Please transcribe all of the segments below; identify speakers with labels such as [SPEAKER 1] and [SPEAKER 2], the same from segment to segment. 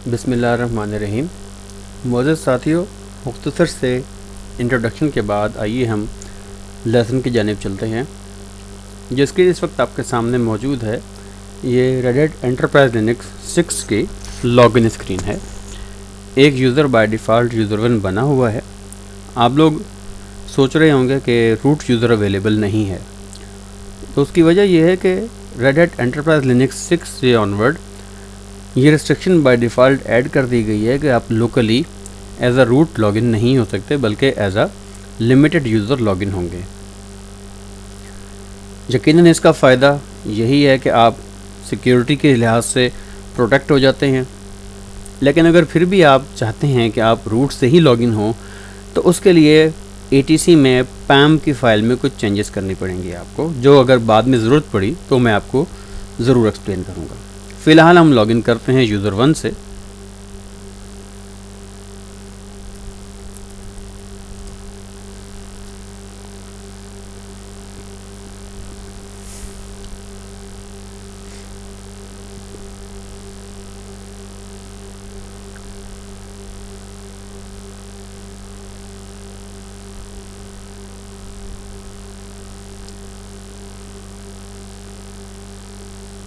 [SPEAKER 1] बिस्मिल्लाहिर्रहमानिर्रहीम। मोअज़्ज़ज़ साथियों, मुख्तसर से इंट्रोडक्शन के बाद आइए हम लेसन की जानिब चलते हैं। जो स्क्रीन इस वक्त आपके सामने मौजूद है ये रेड हैट एंटरप्राइज लिनक्स 6 की लॉगिन स्क्रीन है। एक यूज़र बाय डिफ़ॉल्ट यूज़र 1 बना हुआ है। आप लोग सोच रहे होंगे कि रूट यूज़र अवेलेबल नहीं है, तो उसकी वजह यह है कि रेड हैट एंटरप्राइज लिनक्स 6 से ऑनवर्ड ये रिस्ट्रिक्शन बाय डिफ़ॉल्ट ऐड कर दी गई है कि आप locally as a root login नहीं हो सकते, बल्कि as a limited user login होंगे। यकीनन इसका फ़ायदा यही है कि आप सिक्योरिटी के लिहाज से प्रोटेक्ट हो जाते हैं, लेकिन अगर फिर भी आप चाहते हैं कि आप रूट से ही लॉगिन हों तो उसके लिए ATC में पैम की फ़ाइल में कुछ चेंजेस करनी पड़ेंगी आपको, जो अगर बाद में ज़रूरत पड़ी तो मैं आपको ज़रूर एक्सप्लेन करूँगा। फ़िलहाल हम लॉगिन करते हैं यूज़र 1 से।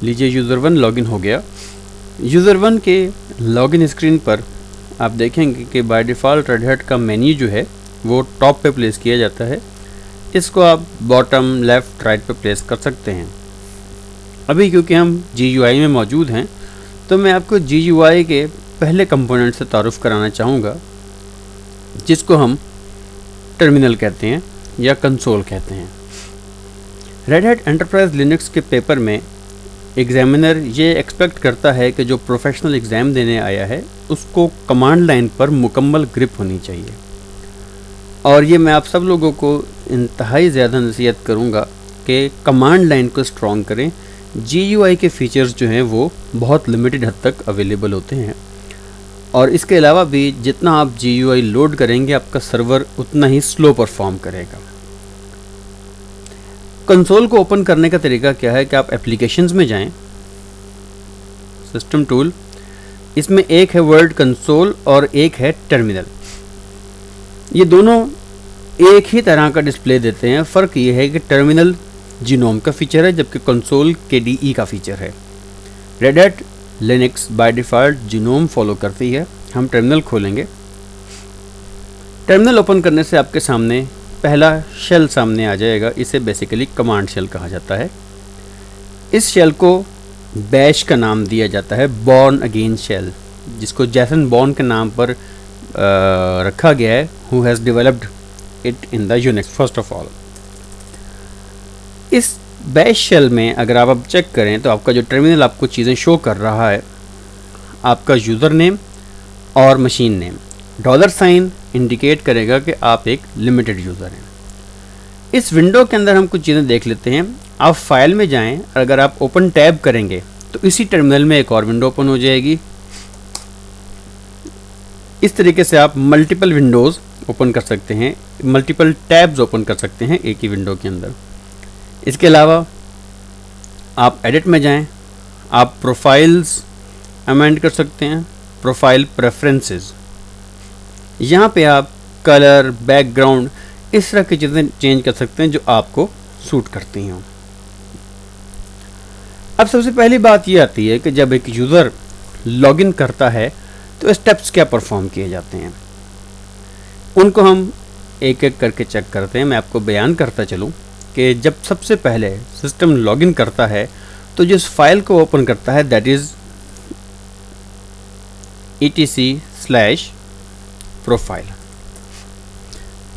[SPEAKER 1] लीजिए, यूज़र 1 लॉगिन हो गया। यूज़र 1 के लॉगिन स्क्रीन पर आप देखेंगे कि बाय डिफ़ॉल्ट रेड हैट का मेन्यू जो है वो टॉप पे प्लेस किया जाता है। इसको आप बॉटम, लेफ़्ट, राइट पे प्लेस कर सकते हैं। अभी क्योंकि हम GUI में मौजूद हैं तो मैं आपको GUI के पहले कंपोनेंट से तारुफ़ कराना चाहूँगा, जिसको हम टर्मिनल कहते हैं या कंसोल कहते हैं। रेड हैट एंटरप्राइज लिनक्स के पेपर में एग्जामिनर ये एक्सपेक्ट करता है कि जो प्रोफेशनल एग्ज़ाम देने आया है उसको कमांड लाइन पर मुकम्मल ग्रिप होनी चाहिए, और ये मैं आप सब लोगों को इंतहाई ज़्यादा नसीहत करूँगा कि कमांड लाइन को स्ट्रॉन्ग करें। GUI के फ़ीचर्स जो हैं वो बहुत लिमिटेड हद तक अवेलेबल होते हैं, और इसके अलावा भी जितना आप GUI लोड करेंगे आपका सर्वर उतना ही स्लो परफॉर्म करेगा। कंसोल को ओपन करने का तरीका क्या है कि आप एप्लीकेशंस में जाएं, सिस्टम टूल, इसमें एक है वर्ड कंसोल और एक है टर्मिनल। ये दोनों एक ही तरह का डिस्प्ले देते हैं। फ़र्क ये है कि टर्मिनल जीनोम का फीचर है जबकि कंसोल KDE का फीचर है। Red hat Linux by default genome follow करती है। हम टर्मिनल खोलेंगे। टर्मिनल ओपन करने से आपके सामने पहला शेल सामने आ जाएगा। इसे बेसिकली कमांड शेल कहा जाता है। इस शेल को बैश का नाम दिया जाता है, बॉर्न अगेन शेल, जिसको जैसन बॉर्न के नाम पर रखा गया है, who has developed it in the Unix first of all. इस बैश शेल में अगर आप अब चेक करें तो आपका जो टर्मिनल आपको चीज़ें शो कर रहा है, आपका यूज़र नेम और मशीन नेम, $साइन इंडिकेट करेगा कि आप एक लिमिटेड यूज़र हैं। इस विंडो के अंदर हम कुछ चीज़ें देख लेते हैं। आप फाइल में जाएं, अगर आप ओपन टैब करेंगे तो इसी टर्मिनल में एक और विंडो ओपन हो जाएगी। इस तरीके से आप मल्टीपल विंडोज़ ओपन कर सकते हैं, मल्टीपल टैब्स ओपन कर सकते हैं एक ही विंडो के अंदर। इसके अलावा आप एडिट में जाएं, आप प्रोफाइल्स अमेंड कर सकते हैं, प्रोफाइल प्रेफरेंसेस, यहाँ पे आप कलर, बैकग्राउंड, इस तरह की चीज़ें चेंज कर सकते हैं जो आपको सूट करती हों। अब सबसे पहली बात ये आती है कि जब एक यूज़र लॉगिन करता है तो स्टेप्स क्या परफॉर्म किए जाते हैं, उनको हम एक एक करके चेक करते हैं। मैं आपको बयान करता चलूँ कि जब सबसे पहले सिस्टम लॉगिन करता है तो जिस फाइल को ओपन करता है दैट इज़ etc/प्रोफाइल।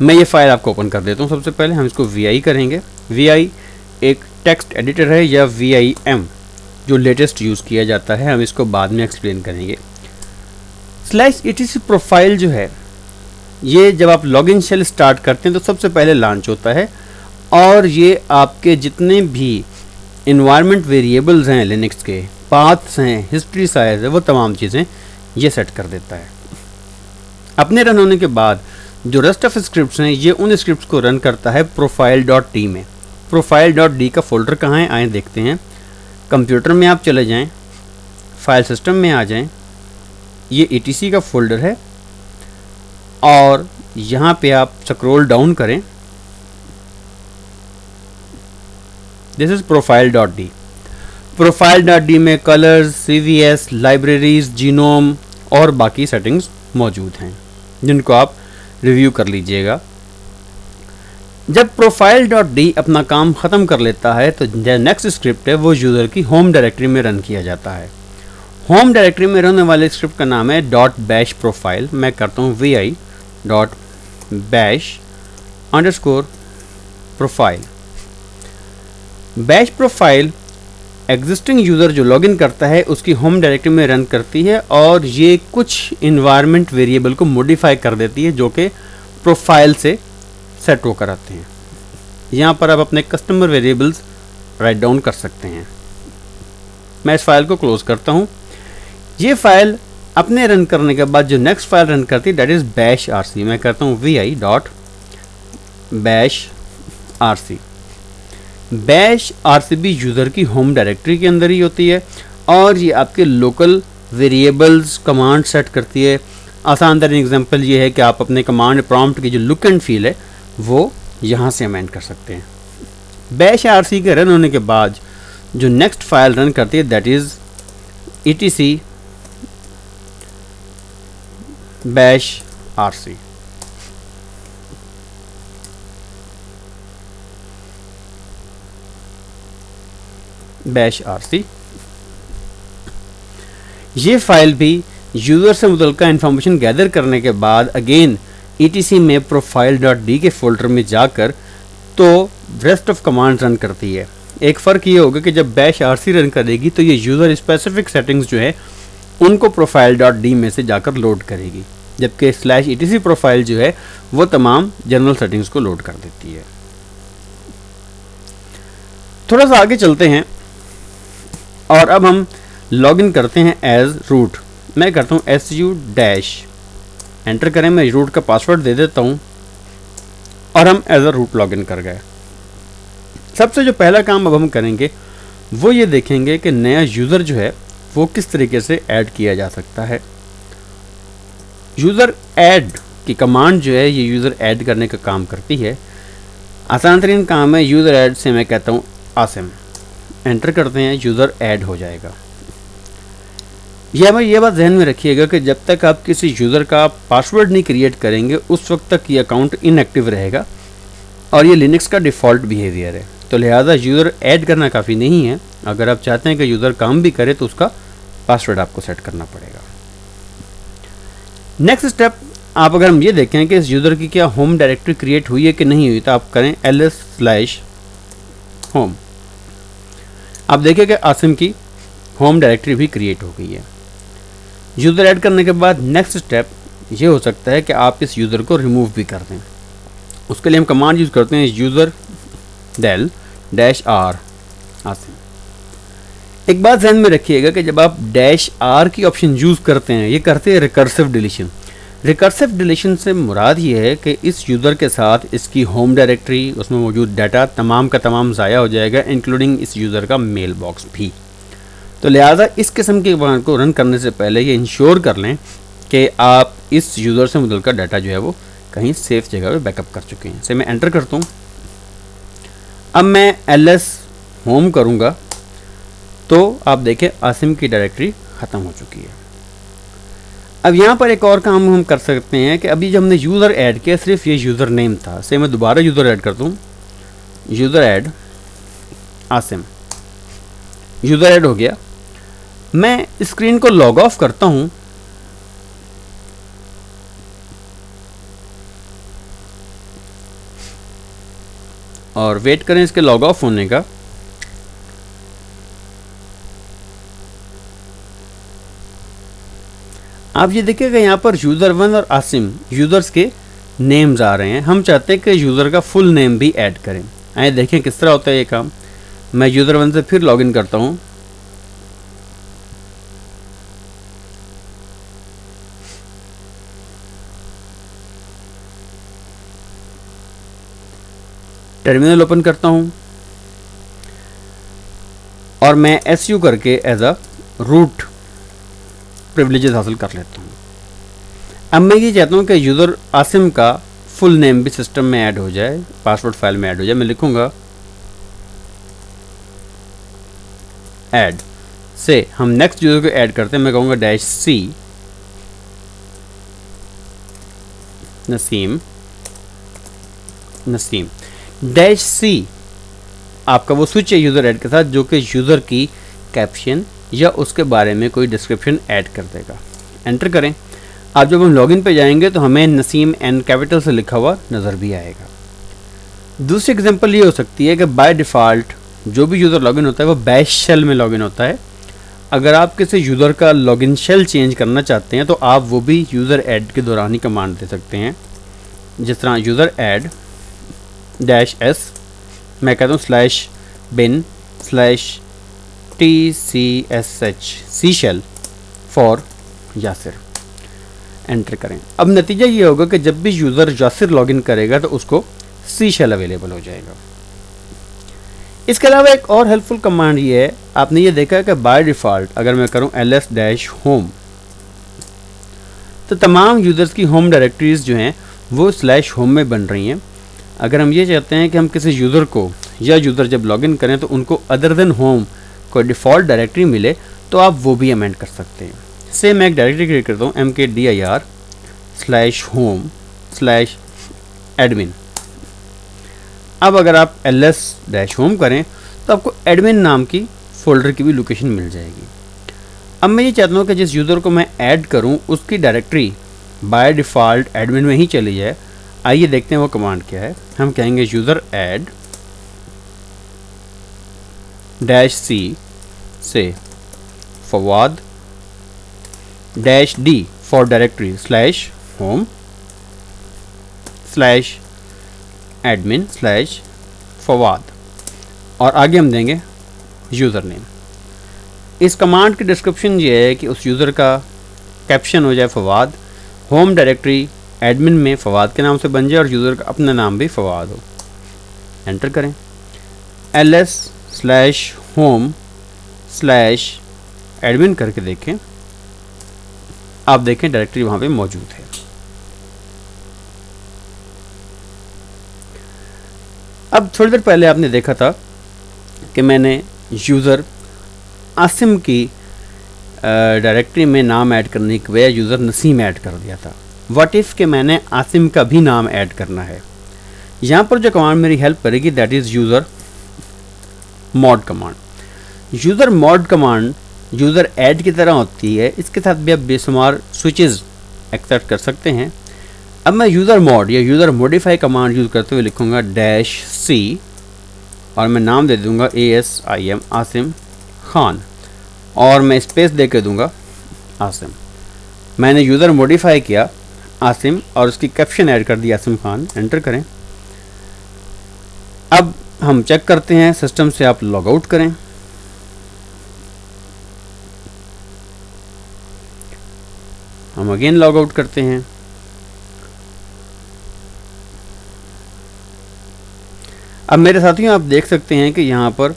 [SPEAKER 1] मैं ये फ़ाइल आपको ओपन कर देता हूँ। सबसे पहले हम इसको VI करेंगे। VI एक टेक्स्ट एडिटर है या VIM जो लेटेस्ट यूज़ किया जाता है, हम इसको बाद में एक्सप्लेन करेंगे। /etc प्रोफाइल जो है ये जब आप लॉगिन शेल स्टार्ट करते हैं तो सबसे पहले लॉन्च होता है, और ये आपके जितने भी इन्वायरमेंट वेरिएबल्स हैं लिनक्स के, पाथ्स हैं, हिस्ट्री साइज है, वो तमाम चीज़ें ये सेट कर देता है। अपने रन होने के बाद जो रेस्ट ऑफ स्क्रिप्ट्स हैं ये उन स्क्रिप्ट्स को रन करता है profile.d में। profile.d का फोल्डर कहाँ है, आए देखते हैं। कंप्यूटर में आप चले जाएं, फाइल सिस्टम में आ जाएं, ये etc का फोल्डर है और यहाँ पे आप स्क्रॉल डाउन करें, दिस इज profile.d। profile.d में कलर्स, CVS, लाइब्रेरीज, जीनोम और बाकी सेटिंग्स मौजूद हैं जिनको आप रिव्यू कर लीजिएगा। जब profile.d अपना काम ख़त्म कर लेता है तो जो नेक्स्ट स्क्रिप्ट है वो यूज़र की होम डायरेक्टरी में रन किया जाता है। होम डायरेक्टरी में रन वाले स्क्रिप्ट का नाम है .bash profile। मैं करता हूँ vi.bash_profile। Bash profile existing user जो लॉगिन करता है उसकी होम डायरेक्टरी में रन करती है और ये कुछ इन्वायरमेंट वेरिएबल को मॉडिफाई कर देती है जो कि प्रोफाइल से सेट होकर आते हैं। यहाँ पर आप अपने कस्टमर वेरिएबल्स राइट डाउन कर सकते हैं। मैं इस फाइल को क्लोज करता हूँ। ये फाइल अपने रन करने के बाद जो नेक्स्ट फाइल रन करती है दैट इज़ बैश आरसी। मैं करता हूँ vi.bash_rc। बैश आरसी भी यूज़र की होम डायरेक्टरी के अंदर ही होती है और ये आपके लोकल वेरिएबल्स कमांड सेट करती है। आसान तरीन एग्जांपल ये है कि आप अपने कमांड प्रॉम्प्ट की जो लुक एंड फील है वो यहाँ से अमेंड कर सकते हैं। बैश आरसी के रन होने के बाद जो नेक्स्ट फाइल रन करती है that is etc bash rc। Bash RC ये फाइल भी यूज़र से मुतल्लिका इंफॉर्मेशन गैदर करने के बाद अगेन etc में profile.d के फोल्डर में जाकर तो रेस्ट ऑफ कमांड रन करती है। एक फ़र्क ये होगा कि जब बैश आरसी रन करेगी तो ये यूज़र स्पेसिफिक सेटिंग्स जो है उनको profile.d में से जाकर लोड करेगी, जबकि /etc प्रोफाइल जो है वो तमाम जनरल सेटिंग्स को लोड कर देती है। थोड़ा सा आगे चलते हैं और अब हम लॉगिन करते हैं एज रूट। मैं करता हूँ su डैश, एंटर करें, मैं रूट का पासवर्ड दे देता हूँ और हम एज अ रूट लॉगिन कर गए। सबसे जो पहला काम अब हम करेंगे वो ये देखेंगे कि नया यूज़र जो है वो किस तरीके से ऐड किया जा सकता है। यूज़र ऐड की कमांड जो है ये यूज़र ऐड करने का काम करती है। आसान तरीन काम है, यूज़र ऐड से मैं कहता हूँ आसिम, एंटर करते हैं, यूज़र ऐड हो जाएगा। ये बात ध्यान में रखिएगा कि जब तक आप किसी यूज़र का पासवर्ड नहीं क्रिएट करेंगे उस वक्त तक ये अकाउंट इनएक्टिव रहेगा और ये लिनक्स का डिफ़ॉल्ट बिहेवियर है। तो लिहाजा यूज़र ऐड करना काफ़ी नहीं है। अगर आप चाहते हैं कि यूज़र काम भी करे तो उसका पासवर्ड आपको सेट करना पड़ेगा। नेक्स्ट स्टेप, आप अगर हम ये देखें कि इस यूज़र की क्या होम डायरेक्टरी क्रिएट हुई है कि नहीं हुई, तो आप करें ls/home। आप देखें कि आसिम की होम डायरेक्टरी भी क्रिएट हो गई है। यूज़र ऐड करने के बाद नेक्स्ट स्टेप ये हो सकता है कि आप इस यूज़र को रिमूव भी कर दें। उसके लिए हम कमांड यूज़ करते हैं यूज़र del -r आसिम। एक बात ध्यान में रखिएगा कि जब आप -r की ऑप्शन यूज़ करते हैं ये करते हैं रिकर्सिव डिलीशन। रिकर्सिव डिलीशन से मुराद ये है कि इस यूज़र के साथ इसकी होम डायरेक्टरी, उसमें मौजूद डाटा तमाम का तमाम ज़ाया हो जाएगा, इंक्लूडिंग इस यूज़र का मेल बॉक्स भी। तो लिहाजा इस किस्म के कमांड को रन करने से पहले ये इंश्योर कर लें कि आप इस यूज़र से मुतल्लिका डाटा जो है वो कहीं सेफ जगह पे बैकअप कर चुके हैं। इसे मैं एंटर करता हूँ। अब मैं ls होम करूँगा तो आप देखें आसिम की डायरेक्टरी ख़त्म हो चुकी है। अब यहाँ पर एक और काम हम कर सकते हैं कि अभी जब हमने यूज़र ऐड किया सिर्फ ये यूज़र नेम था, से मैं दोबारा यूज़र ऐड करता हूँ, user add Asim, user add हो गया। मैं स्क्रीन को लॉग ऑफ करता हूँ और वेट करें इसके लॉग ऑफ होने का। आप ये देखिएगा यहाँ पर यूज़र1 और आसिम यूज़र्स के नेम्स आ रहे हैं। हम चाहते हैं कि यूज़र का फुल नेम भी ऐड करें। आइए देखें किस तरह होता है ये काम। मैं यूज़र1 से फिर लॉगिन करता हूँ। टर्मिनल ओपन करता हूँ और मैं su करके एज अ रूट प्रिविलेजेस हासिल कर लेता हूँ। अब मैं ये चाहता हूँ कि यूज़र आसिम का फुल नेम भी सिस्टम में ऐड हो जाए, पासवर्ड फाइल में ऐड हो जाए। मैं लिखूँगा ऐड से हम नेक्स्ट यूज़र को ऐड करते हैं। मैं कहूँगा -C नसीम -C आपका वो स्विच है यूज़र ऐड के साथ जो कि यूज़र की कैप्शन या उसके बारे में कोई डिस्क्रिप्शन ऐड कर देगा। एंटर करें। अब जब हम लॉगिन पे जाएंगे तो हमें नसीम एन कैपिटल से लिखा हुआ नज़र भी आएगा। दूसरी एग्जांपल ये हो सकती है कि बाय डिफ़ॉल्ट जो भी यूज़र लॉगिन होता है वो बैश शेल में लॉगिन होता है। अगर आप किसी यूज़र का लॉगिन शेल चेंज करना चाहते हैं तो आप वो भी यूज़र ऐड के दौरान ही कमांड दे सकते हैं। जिस तरह यूज़र ऐड -S मैं कहता हूँ /bin/tcsh C shell for Yasir. Enter करें। अब नतीजा ये होगा कि जब भी यूज़र यासिर लॉगिन करेगा तो उसको सी शेल अवेलेबल हो जाएगा। इसके अलावा एक और हेल्पफुल कमांड ये है, आपने ये देखा है कि बाय डिफ़ॉल्ट अगर मैं करूं ls-home तो तमाम यूज़र्स की होम डायरेक्टरीज़ जो हैं वो /home में बन रही हैं। अगर हम ये चाहते हैं कि हम किसी यूज़र को या यूज़र जब लॉगिन करें तो उनको अदर देन होम कोई डिफ़ॉल्ट डायरेक्टरी मिले तो आप वो भी अमेंड कर सकते हैं। से मैं एक डायरेक्टरी क्रिएट करता हूँ mkdir/home/admin। अब अगर आप ls-home करें तो आपको एडमिन नाम की फ़ोल्डर की भी लोकेशन मिल जाएगी। अब मैं ये चाहता हूँ कि जिस यूज़र को मैं ऐड करूँ उसकी डायरेक्टरी बाय डिफ़ॉल्ट एडमिन में ही चली जाए। आइए देखते हैं वो कमांड क्या है। हम कहेंगे यूज़र ऐड -C से फवाद -D फॉर डायरेक्टरी /home/admin/फवाद और आगे हम देंगे यूज़र नेम। इस कमांड की डिस्क्रिप्शन ये है कि उस यूज़र का कैप्शन हो जाए फवाद, होम डायरेक्टरी एडमिन में फवाद के नाम से बन जाए और यूज़र का अपना नाम भी फवाद हो। एंटर करें। ls/home/admin करके देखें। आप देखें डायरेक्टरी वहाँ पे मौजूद है। अब थोड़ी देर पहले आपने देखा था कि मैंने यूज़र आसिम की डायरेक्टरी में नाम ऐड करने की बजाय यूज़र नसीम ऐड कर दिया था। व्हाट इफ़ कि मैंने आसिम का भी नाम ऐड करना है। यहाँ पर जो कमांड मेरी हेल्प करेगी that is user mod command. User mod command user add की तरह होती है। इसके साथ भी आप बेशुमार स्विचेस एक्सेप्ट कर सकते हैं। अब मैं यूज़र मॉड या यूज़र मॉडिफाई कमांड यूज़ करते हुए लिखूँगा -C और मैं नाम दे दूँगा ASIM आसिम खान और मैं स्पेस दे के दूँगा आसिम। मैंने यूज़र मॉडिफाई किया आसिम और उसकी कैप्शन ऐड कर दी आसिम खान। एंटर करें। अब हम चेक करते हैं सिस्टम से आप लॉग आउट करें। हम अगेन लॉग आउट करते हैं। अब मेरे साथियों आप देख सकते हैं कि यहाँ पर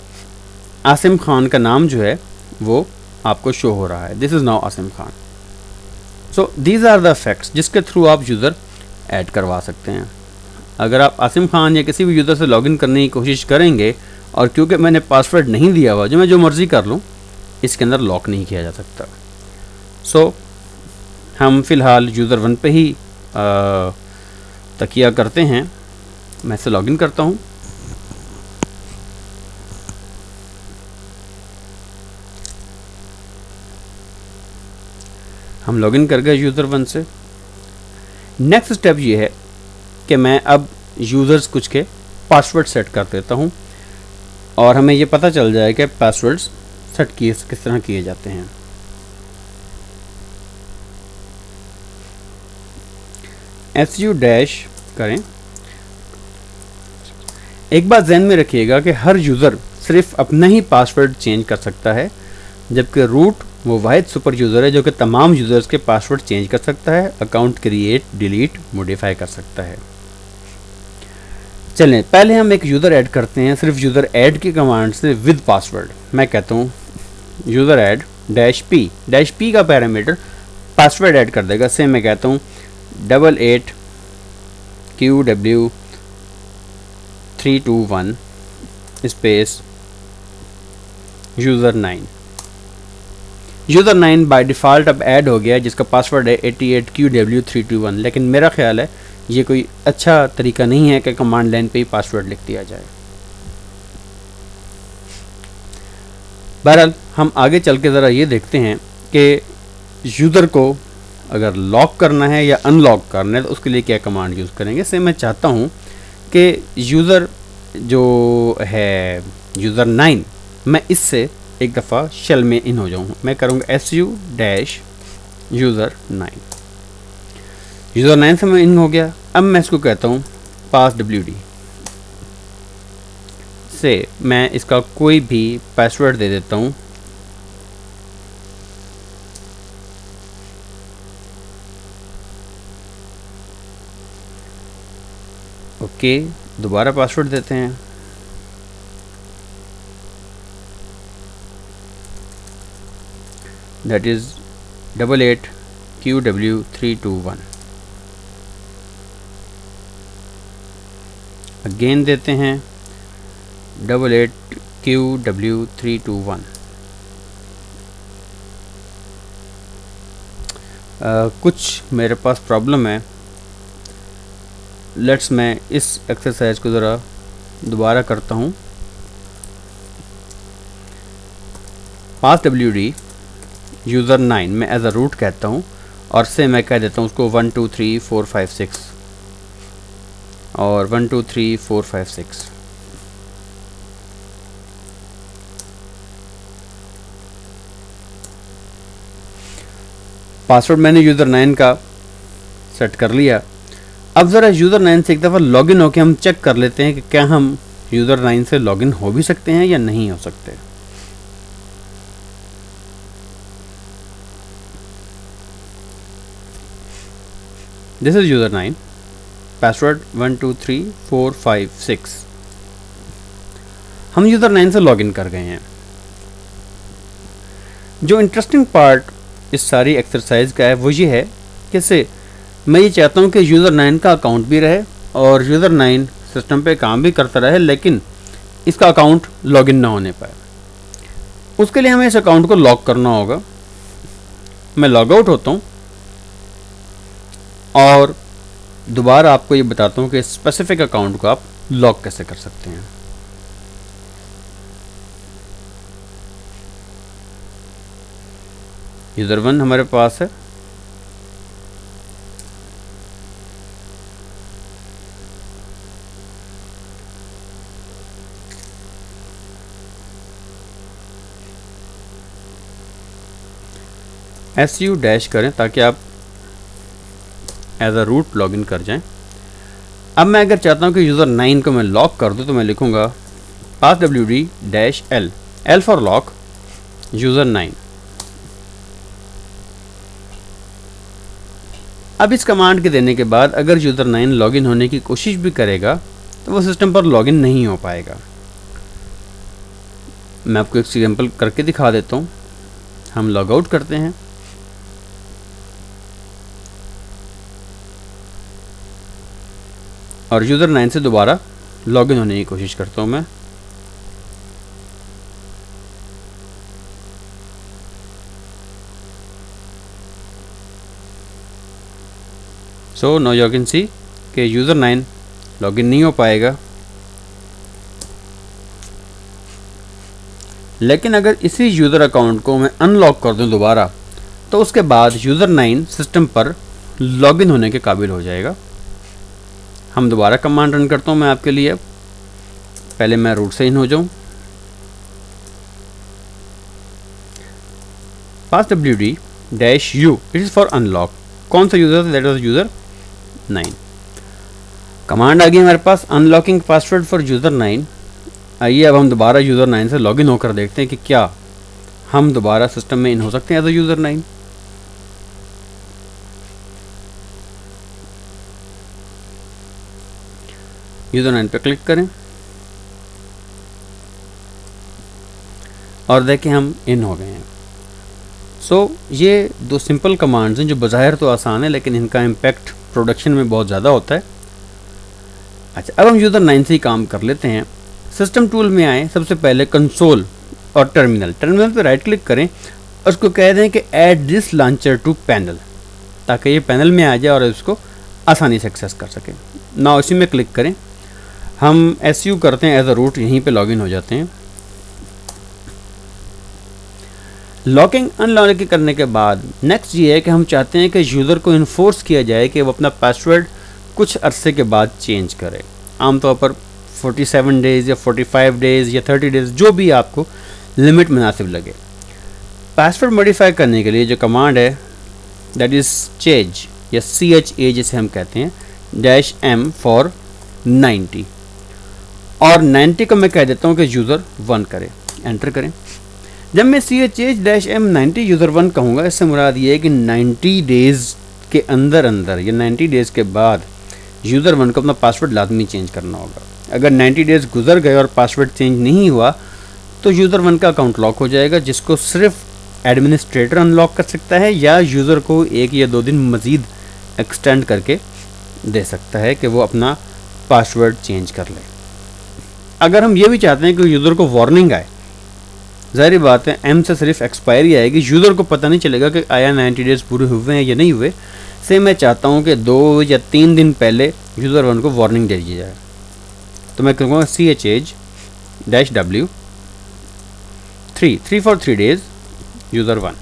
[SPEAKER 1] आसिम खान का नाम जो है वो आपको शो हो रहा है। This is now Asim Khan. So these are the facts जिसके थ्रू आप यूज़र ऐड करवा सकते हैं। अगर आप आसिम खान या किसी भी यूज़र से लॉगिन करने की कोशिश करेंगे और क्योंकि मैंने पासवर्ड नहीं दिया हुआ जो मैं जो मर्ज़ी कर लूँ इसके अंदर लॉक नहीं किया जा सकता। सो हम फ़िलहाल यूज़र 1 पे ही तकिया करते हैं। मैं इसे लॉगिन करता हूँ। हम लॉगिन कर गए यूज़र 1 से। नेक्स्ट स्टेप ये है कि मैं अब यूज़र्स कुछ के पासवर्ड सेट कर देता हूँ और हमें ये पता चल जाए कि पासवर्ड्स सेट किस तरह किए जाते हैं। SU डैश करें। एक बात ध्यान में रखिएगा कि हर यूज़र सिर्फ अपना ही पासवर्ड चेंज कर सकता है जबकि रूट वो वाहिद सुपर यूज़र है जो कि तमाम यूज़र्स के पासवर्ड चेंज कर सकता है, अकाउंट क्रिएट, डिलीट, मॉडिफाई कर सकता है। चलें पहले हम एक यूज़र ऐड करते हैं सिर्फ यूज़र ऐड की कमांड से विद पासवर्ड। मैं कहता हूँ यूज़र ऐड -P का पैरामीटर पासवर्ड ऐड कर देगा। से मैं कहता हूँ 88QW321 स्पेस यूज़र9। यूज़र9 बाय डिफ़ॉल्ट अब ऐड हो गया, जिसका पासवर्ड है 88QW321। लेकिन मेरा ख्याल है ये कोई अच्छा तरीका नहीं है कि कमांड लाइन पे ही पासवर्ड लिख दिया जाए। बहरहाल हम आगे चल के ज़रा ये देखते हैं कि यूज़र को अगर लॉक करना है या अनलॉक करना है तो उसके लिए क्या कमांड यूज़ करेंगे। इससे मैं चाहता हूँ कि यूज़र जो है यूज़र9, मैं इससे एक दफ़ा शेल में इन हो जाऊँ। मैं करूँगा su-user9। यूज़र9 से मैं इन हो गया। अब मैं इसको कहता हूँ passwd से मैं इसका कोई भी पासवर्ड दे देता हूँ। ओके, दोबारा पासवर्ड देते हैं। That is 88QW321। अगेन देते हैं 88QW321। कुछ मेरे पास प्रॉब्लम है। लेट्स मैं इस एक्सरसाइज को ज़रा दोबारा करता हूँ। passwd यूज़र9 मैं एज अ रूट कहता हूँ और से मैं कह देता हूँ उसको 1 2 3 4 5 6 और 1 2 3 4 5 6। पासवर्ड मैंने यूज़र9 का सेट कर लिया। अब ज़रा यूज़र9 से एक दफ़ा लॉगिन होकर हम चेक कर लेते हैं कि क्या हम यूज़र9 से लॉगिन हो भी सकते हैं या नहीं हो सकते। This is user nine, password 1 2 3 4 5 6। हम यूज़र9 से लॉगिन कर गए हैं। जो इंटरेस्टिंग पार्ट इस सारी एक्सरसाइज का है वो ये है कि से मैं ये चाहता हूँ कि यूज़र9 का अकाउंट भी रहे और यूज़र9 सिस्टम पे काम भी करता रहे, लेकिन इसका अकाउंट लॉगिन ना होने पाए। उसके लिए हमें इस अकाउंट को लॉक करना होगा। मैं लॉग आउट होता हूँ और दोबारा आपको ये बताता हूँ कि स्पेसिफिक अकाउंट को आप लॉक कैसे कर सकते हैं। यूज़र1 हमारे पास है। su डैश करें ताकि आप एज अ रूट लॉगिन कर जाएं। अब मैं अगर चाहता हूं कि यूज़र9 को मैं लॉक कर दूं तो मैं लिखूंगा passwd dash l, l for lock user nine. अब इस कमांड के देने के बाद अगर यूज़र9 लॉगिन होने की कोशिश भी करेगा तो वो सिस्टम पर लॉगिन नहीं हो पाएगा। मैं आपको एक एग्जांपल करके दिखा देता हूं। हम लॉग आउट करते हैं और यूज़र9 से दोबारा लॉगिन होने की कोशिश करता हूं मैं। So now you can see कि यूज़र9 लॉगिन नहीं हो पाएगा। लेकिन अगर इसी यूज़र अकाउंट को मैं अनलॉक कर दूं दोबारा तो उसके बाद यूज़र9 सिस्टम पर लॉगिन होने के काबिल हो जाएगा। हम दोबारा कमांड रन करता हूं मैं आपके लिए। पहले मैं रूट से इन हो जाऊं। passwd dash u, it is for unlock. कौन सा user? That was user nine. Command आ गई हमारे पास अनलॉकिंग पासवर्ड फॉर यूज़र9। आइए अब हम दोबारा यूज़र9 से लॉगिन होकर देखते हैं कि क्या हम दोबारा सिस्टम में इन हो सकते हैं एज अ यूज़र9। यूज़र9 पे क्लिक करें और देखें हम इन हो गए हैं। सो ये दो सिंपल कमांड्स हैं जो बज़ाहिर तो आसान है लेकिन इनका इम्पैक्ट प्रोडक्शन में बहुत ज़्यादा होता है। अच्छा, अब हम यूज़र 9 से ही काम कर लेते हैं। सिस्टम टूल में आए, सबसे पहले कंसोल और टर्मिनल पे राइट क्लिक करें, उसको कह दें कि add this launcher to panel, ताकि ये पैनल में आ जाए और इसको आसानी से एक्सेस कर सकें। ना इसी में क्लिक करें, हम SU करते हैं एज अ रूट, यहीं पे लॉगिन हो जाते हैं। लॉगिंग अनलॉगिंग करने के बाद नेक्स्ट ये है कि हम चाहते हैं कि यूज़र को इन्फोर्स किया जाए कि वो अपना पासवर्ड कुछ अरसे के बाद चेंज करे। आमतौर पर 47 डेज़ या 45 डेज़ या 30 डेज़, जो भी आपको लिमिट मुनासिब लगे। पासवर्ड मॉडिफाई करने के लिए जो कमांड है दैट इज़ चेंज या CHA जिसे हम कहते हैं, -M फॉर 90, और 90 को मैं कह देता हूँ कि यूज़र 1 करे। एंटर करें। जब मैं CHA-M90 यूज़र 1 कहूँगा, इससे मुराद ये है कि 90 डेज़ के अंदर या 90 डेज़ के बाद यूज़र 1 को अपना पासवर्ड लाजमी चेंज करना होगा। अगर 90 डेज़ गुजर गए और पासवर्ड चेंज नहीं हुआ तो यूज़र 1 का अकाउंट लॉक हो जाएगा, जिसको सिर्फ एडमिनिस्ट्रेटर अनलॉक कर सकता है या यूज़र को 1 या 2 दिन मज़ीद एक्सटेंड करके दे सकता है कि वो अपना पासवर्ड चेंज कर ले। अगर हम ये भी चाहते हैं कि यूज़र को वार्निंग आए, ज़ाहिर बात है M से सिर्फ एक्सपायरी आएगी, यूज़र को पता नहीं चलेगा कि आया 90 डेज़ पूरे हुए हैं या नहीं हुए, से मैं चाहता हूँ कि 2 या 3 दिन पहले यूज़र 1 को वार्निंग दे दी जाए। तो मैं कहूँगा CHA-W 3 for 3 days यूज़र 1।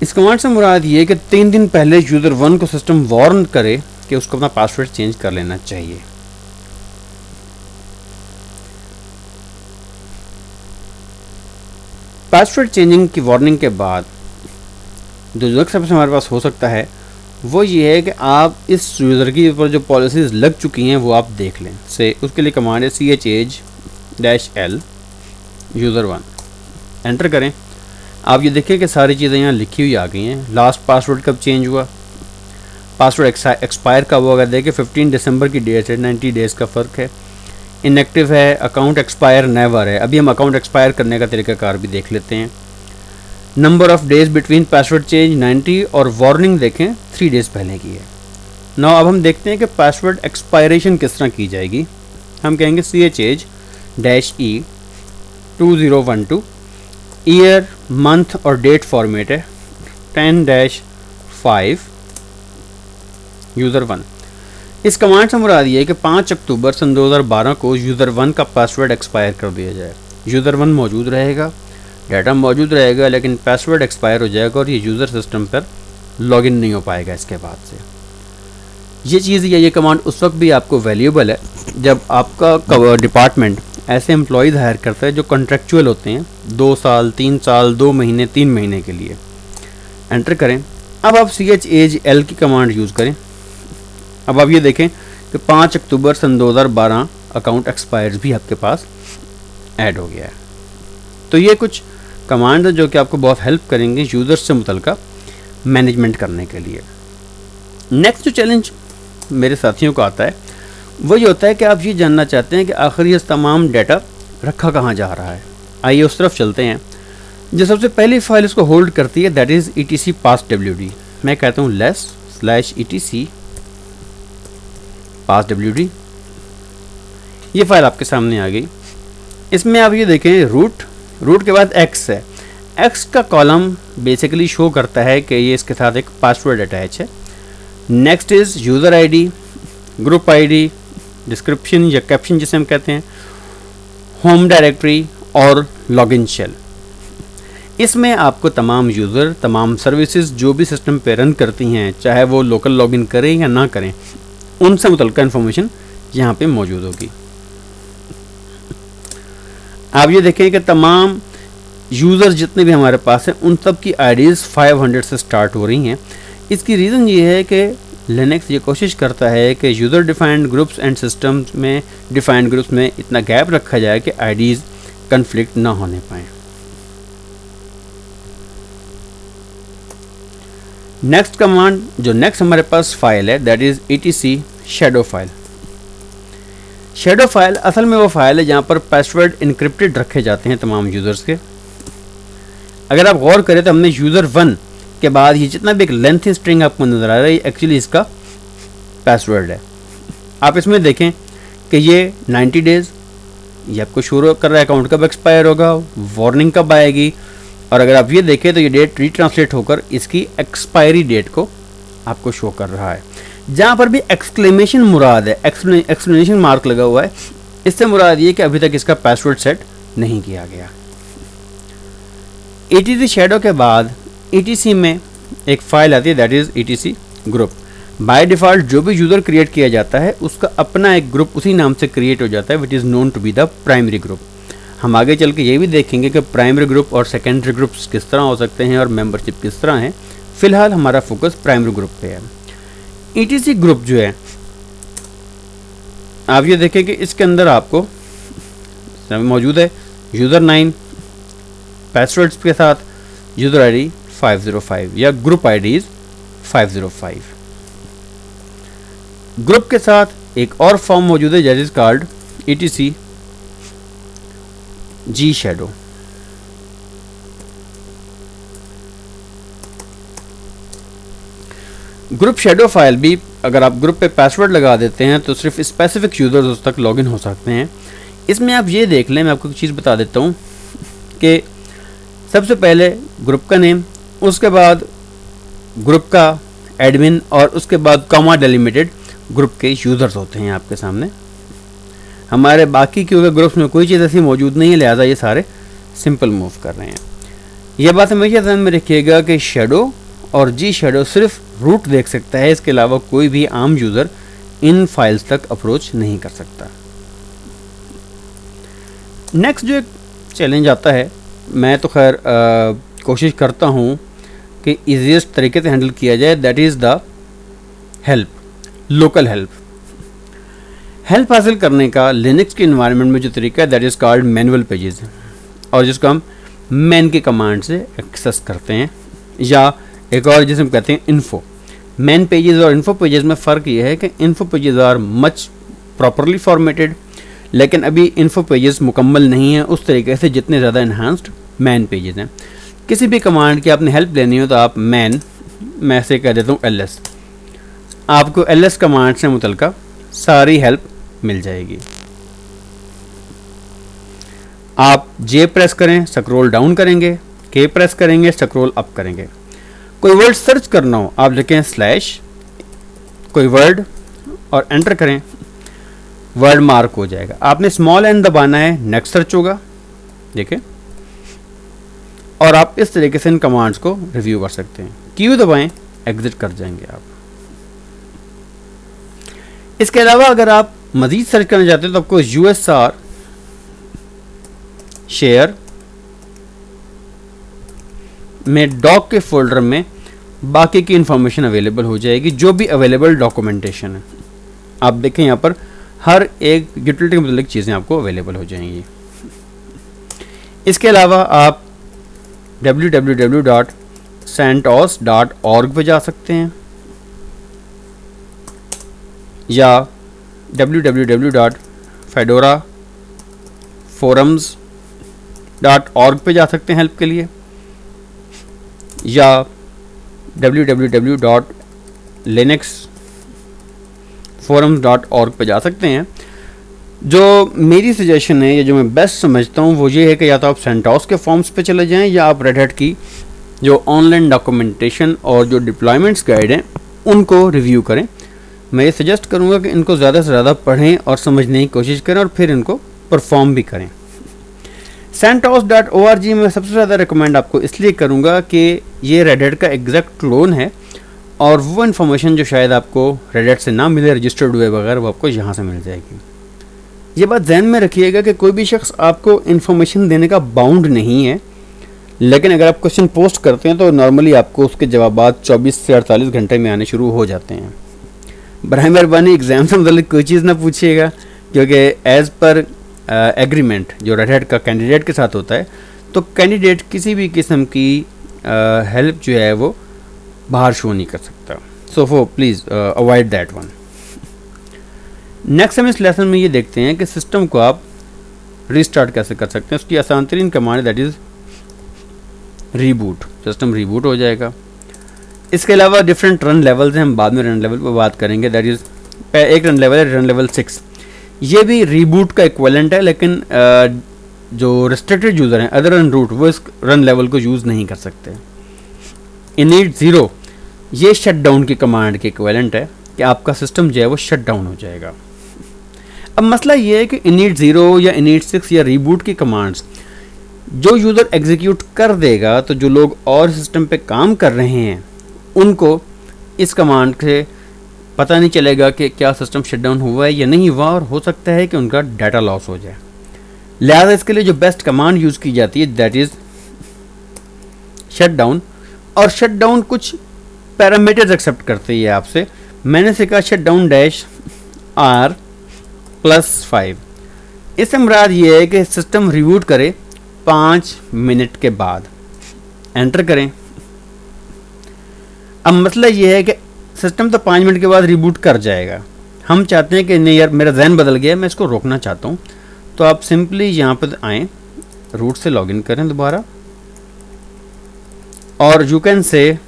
[SPEAKER 1] इस कमांड से मुराद ये है कि 3 दिन पहले यूज़र 1 को सिस्टम वार्न करे कि उसको अपना पासवर्ड चेंज कर लेना चाहिए। पासवर्ड चेंजिंग की वार्निंग के बाद जो नेक्स्ट स्टेप हमारे पास हो सकता है वो ये है कि आप इस यूज़र की ऊपर जो पॉलिसीज़ लग चुकी हैं वो आप देख लें। से उसके लिए कमांड है CHA-L यूज़र 1। एंटर करें। आप ये देखें कि सारी चीज़ें यहाँ लिखी हुई आ गई हैं। लास्ट पासवर्ड कब चेंज हुआ, पासवर्ड एक्सपायर कब होगा, देखिए 15 दिसंबर की डेट है, 90 डेज़ का फ़र्क है। इनएक्टिव है, अकाउंट एक्सपायर नेवर है। अभी हम अकाउंट एक्सपायर करने का तरीकाकार भी देख लेते हैं। Number of days between password change 90 और वार्निंग देखें 3 डेज़ पहले की है। नाउ अब हम देखते हैं कि पासवर्ड एक्सपायरेशन किस तरह की जाएगी। हम कहेंगे CHA-E 2012, ईयर मंथ और डेट फॉर्मेट है 10-5 यूज़र 1। इस कमांड से मुराद ये है कि 5 अक्टूबर सन 2012 को यूज़र 1 का पासवर्ड एक्सपायर कर दिया जाए। यूज़र 1 मौजूद रहेगा, डाटा मौजूद रहेगा, लेकिन पासवर्ड एक्सपायर हो जाएगा और ये यूज़र सिस्टम पर लॉगिन नहीं हो पाएगा इसके बाद से। ये चीज़ या ये कमांड उस वक्त भी आपको वैल्यूएबल है जब आपका डिपार्टमेंट ऐसे एम्प्लॉयज़ हायर करता है जो कॉन्ट्रेक्चुअल होते हैं 2 साल, 3 साल, 2 महीने, 3 महीने के लिए। एंटर करें। अब आप CHA-L की कमांड यूज़ करें। अब आप ये देखें कि 5 अक्टूबर सन 2012 अकाउंट एक्सपायर्स भी आपके पास ऐड हो गया है। तो ये कुछ कमांड है जो कि आपको बहुत हेल्प करेंगे यूज़र से मुतल्लिका मैनेजमेंट करने के लिए। नेक्स्ट जो चैलेंज मेरे साथियों को आता है वो ये होता है कि आप ये जानना चाहते हैं कि आखिर ये तमाम डाटा रखा कहाँ जा रहा है। आइए उस तरफ चलते हैं। जो सबसे पहली फाइल इसको होल्ड करती है दैट इज़ etc passwd। मैं कहता हूँ /etc passwd। ये फाइल आपके सामने आ गई। इसमें आप ये देखें रूट के बाद x है। x का कॉलम बेसिकली शो करता है कि ये इसके साथ एक पासवर्ड अटैच है। Next is user ID, group ID, description या कैप्शन जिसे हम कहते हैं, होम डायरेक्टरी और लॉगिन शेल। इसमें आपको तमाम यूज़र, तमाम सर्विसेज जो भी सिस्टम पे रन करती हैं, चाहे वो लोकल लॉगिन करें या ना करें, उनसे मुतल्लिका इन्फॉर्मेशन यहाँ पे मौजूद होगी। आप ये देखें कि तमाम यूज़र जितने भी हमारे पास हैं उन सब की आईडीज़ 500 से स्टार्ट हो रही हैं। इसकी रीज़न ये है कि लिनक्स ये कोशिश करता है कि user defined groups and systems में डिफाइंड ग्रुप्स में इतना गैप रखा जाए कि आईडीज़ कन्फ्लिक्ट ना होने पाएँ। नेक्स्ट कमांड जो नेक्स्ट हमारे पास फाइल है that is etc shadow file. Shadow file असल में वो फाइल है जहाँ पर पासवर्ड इनक्रिप्टेड रखे जाते हैं तमाम यूज़र्स के। अगर आप गौर करें तो हमने यूज़र 1 के बाद ये जितना भी एक लेंथ स्ट्रिंग आपको नज़र आ रहा है एक्चुअली इसका पासवर्ड है। आप इसमें देखें कि ये 90 डेज़ ये आपको शुरू कर रहा है, अकाउंट कब एक्सपायर होगा, वार्निंग कब आएगी, और अगर आप ये देखें तो ये डेट रीट्रांसलेट होकर इसकी एक्सपायरी डेट को आपको शो कर रहा है। जहाँ पर भी एक्सक्लेमेशन मुराद है, एक्सप्लेनेशन मार्क लगा हुआ है, इससे मुराद ये कि अभी तक इसका पासवर्ड सेट नहीं किया गया। ETC शैडो के बाद ETC में एक फाइल आती है that is ETC group. By default जो भी यूज़र क्रिएट किया जाता है उसका अपना एक ग्रुप उसी नाम से क्रिएट हो जाता है which is known to be the primary group. हम आगे चल के ये भी देखेंगे कि प्राइमरी ग्रुप और सेकेंडरी ग्रुप्स किस तरह हो सकते हैं और मेंबरशिप किस तरह है। फिलहाल हमारा फोकस प्राइमरी ग्रुप पे है। ETC ग्रुप जो है आप ये देखें कि इसके अंदर आपको मौजूद है यूज़र 9 पासवर्ड्स के साथ यूज़र ID 505 या ग्रुप ID 505। ग्रुप के साथ एक और फॉर्म मौजूद है that is called ETC G shadow. Group shadow file भी अगर आप ग्रुप पे पासवर्ड लगा देते हैं तो सिर्फ स्पेसिफिक यूज़र्स उस तक लॉगिन हो सकते हैं। इसमें आप ये देख लें, मैं आपको एक चीज़ बता देता हूँ कि सबसे पहले ग्रुप का नेम, उसके बाद ग्रुप का एडमिन और उसके बाद कॉमा डेलिमिटेड ग्रुप के यूज़र्स होते हैं आपके सामने। हमारे बाकी क्योंकि ग्रुप्स में कोई चीज़ ऐसी मौजूद नहीं है, लिहाजा ये सारे सिंपल मूव कर रहे हैं। यह बात हमेशा ध्यान में रखिएगा कि शैडो और जी शैडो सिर्फ रूट देख सकता है, इसके अलावा कोई भी आम यूज़र इन फाइल्स तक अप्रोच नहीं कर सकता। नेक्स्ट जो एक चैलेंज आता है, मैं तो खैर कोशिश करता हूँ कि ईजीएस्ट तरीके से हैंडल किया जाए, that is the help, local help. Help हासिल करने का लिनक्स के इन्वायरमेंट में जो तरीका है that is called manual pages, और जिसको हम मैन के कमांड से एक्सेस करते हैं, या एक और जिसे हम कहते हैं इन्फो। मैन पेजेस और इन्फो पेजेस में फ़र्क ये है कि info pages are much properly formatted, लेकिन अभी इन्फो पेजेस मुकम्मल नहीं है उस तरीके से जितने ज़्यादा इन्हांस्ड मैन पेजेस हैं। किसी भी कमांड की आपने हेल्प लेनी हो तो आप मैन, मैं से कह देता हूँ LS, आपको LS कमांड से मुतल्लिका सारी हेल्प मिल जाएगी। आप J प्रेस करें स्क्रॉल डाउन करेंगे, K प्रेस करेंगे स्क्रॉल अप करेंगे। कोई वर्ड सर्च करना हो आप लिखें स्लैश कोई वर्ड और एंटर करें, वर्ड मार्क हो जाएगा। आपने स्मॉल एन दबाना है, नेक्स्ट सर्च होगा, देखें, और आप इस तरीके से इन कमांड्स को रिव्यू कर सकते हैं। Q दबाएं, एग्जिट कर जाएंगे आप। इसके अलावा अगर आप मजीद सर्च करना चाहते हैं तो आपको USR शेयर में डॉक के फोल्डर में बाकी की इंफॉर्मेशन अवेलेबल हो जाएगी, जो भी अवेलेबल डॉक्यूमेंटेशन है। आप देखें यहाँ पर हर एक यूटिलिटी के मुताबिक चीज़ें आपको अवेलेबल हो जाएंगी। इसके अलावा आप www.centos.org पे जा सकते हैं या www.fedoraforums.org पे जा सकते हैं हेल्प के लिए, या www.linuxforums.org पे जा सकते हैं। जो मेरी सजेशन है या जो मैं बेस्ट समझता हूँ वो ये है कि या तो आप सेंटोस के फॉर्म्स पे चले जाएं या आप रेड हैट की जो ऑनलाइन डॉक्यूमेंटेशन और जो डिप्लॉयमेंट्स गाइड हैं उनको रिव्यू करें। मैं ये सजेस्ट करूँगा कि इनको ज़्यादा से ज़्यादा पढ़ें और समझने की कोशिश करें और फिर इनको परफॉर्म भी करें। CentOS.org में सबसे ज़्यादा रिकमेंड आपको इसलिए करूँगा कि ये रेड हैट का एग्जैक्ट क्लोन है और वो इन्फॉर्मेशन जो शायद आपको रेड हैट से ना मिले रजिस्टर्ड हुए बगैर, वो आपको यहाँ से मिल जाएगी। ये बात ध्यान में रखिएगा कि कोई भी शख्स आपको इन्फॉर्मेशन देने का बाउंड नहीं है, लेकिन अगर आप क्वेश्चन पोस्ट करते हैं तो नॉर्मली आपको उसके जवाबात 24 से 48 घंटे में आने शुरू हो जाते हैं। बराए मेहरबानी एग्ज़ाम से मतलब कोई चीज़ ना पूछिएगा, क्योंकि एज़ पर एग्रीमेंट जो रेड हैट का कैंडिडेट के साथ होता है, तो कैंडिडेट किसी भी किस्म की हेल्प जो है वो बाहर शो नहीं कर सकता। सो फो please avoid that one. Next हम इस लेसन में ये देखते हैं कि सिस्टम को आप रीस्टार्ट कैसे कर सकते हैं। उसकी आसान तरीन command that is reboot. System reboot हो जाएगा। इसके अलावा डिफरेंट रन लेवल्स हैं, हम बाद में रन लेवल पर बात करेंगे, दैट इज़ एक रन लेवल है रन लेवल 6, ये भी रीबूट का इक्विवेलेंट है, लेकिन जो रिस्ट्रिक्टेड यूज़र हैं अदर रन रूट वो इस रन लेवल को यूज़ नहीं कर सकते। init 0 ये शट डाउन की कमांड के इक्विवेलेंट है कि आपका सिस्टम जो है वो शट डाउन हो जाएगा। अब मसला ये है कि init 0 या init 6 या रीबूट की कमांड्स जो यूज़र एग्जीक्यूट कर देगा, तो जो लोग और सिस्टम पे काम कर रहे हैं उनको इस कमांड से पता नहीं चलेगा कि क्या सिस्टम शट डाउन हुआ है या नहीं हुआ, और हो सकता है कि उनका डाटा लॉस हो जाए। लिहाजा इसके लिए जो बेस्ट कमांड यूज़ की जाती है दैट इज़ शट डाउन। और शट डाउन कुछ पैरामीटर्स एक्सेप्ट करती है आपसे। मैंने सीखा शट डाउन -R+5। इससे मुराद ये है कि सिस्टम रिबूट करे 5 मिनट के बाद, एंटर करें। अब मसला ये है कि सिस्टम तो 5 मिनट के बाद रिबूट कर जाएगा, हम चाहते हैं कि नहीं यार मेरा जहन बदल गया, मैं इसको रोकना चाहता हूँ। तो आप सिंपली यहाँ पर आएँ, रूट से लॉगिन करें दोबारा, और you can say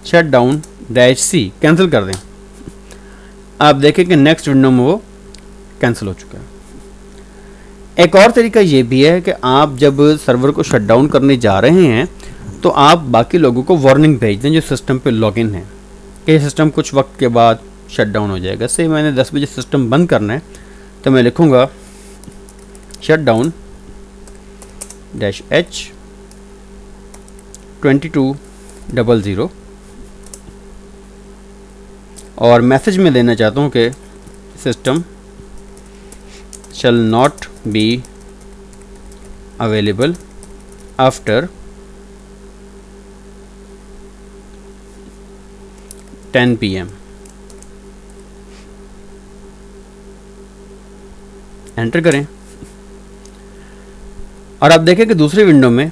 [SPEAKER 1] shut down -C cancel कर दें। आप देखें कि नेक्स्ट विंडो में वो कैंसिल हो चुका है। एक और तरीका ये भी है कि आप जब सर्वर को शट डाउन करने जा रहे हैं तो आप बाकी लोगों को वार्निंग भेज दें जो सिस्टम पे लॉगिन है कि सिस्टम कुछ वक्त के बाद शट डाउन हो जाएगा। से मैंने 10 बजे सिस्टम बंद करना है तो मैं लिखूँगा शट डाउन -H 2200 और मैसेज में देना चाहता हूँ कि system shall not be available after 10 PM। Enter करें और आप देखें कि दूसरी विंडो में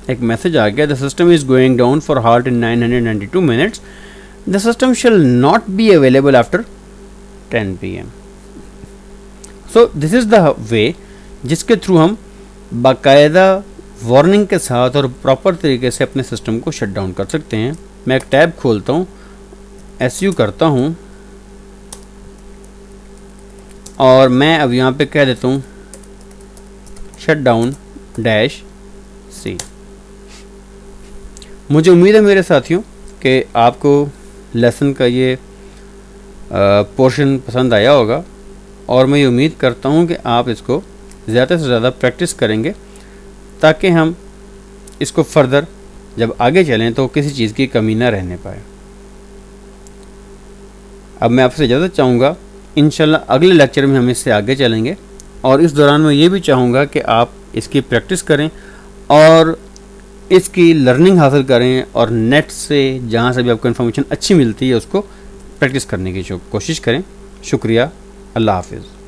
[SPEAKER 1] एक मैसेज आ गया, the system is going down for heart in 992 minutes, the system shall not be available after 10 PM। So this is the way जिसके थ्रू हम बाकायदा वार्निंग के साथ और प्रॉपर तरीके से अपने सिस्टम को शट डाउन कर सकते हैं। मैं एक टैब खोलता हूँ, SU करता हूँ और मैं अब यहाँ पे कह देता हूँ शट डाउन -C। मुझे उम्मीद है मेरे साथियों कि आपको लेसन का ये पोर्शन पसंद आया होगा, और मैं ये उम्मीद करता हूँ कि आप इसको ज़्यादा से ज़्यादा प्रैक्टिस करेंगे ताकि हम इसको फर्दर जब आगे चलें तो किसी चीज़ की कमी ना रहने पाए। अब मैं आपसे इजाज़त चाहूँगा, इंशाल्लाह अगले लेक्चर में हम इससे आगे चलेंगे, और इस दौरान मैं ये भी चाहूँगा कि आप इसकी प्रैक्टिस करें और इसकी लर्निंग हासिल करें, और नेट से जहाँ से भी आपको इन्फॉर्मेशन अच्छी मिलती है उसको प्रैक्टिस करने की कोशिश करें। शुक्रिया, अल्लाह हाफिज़।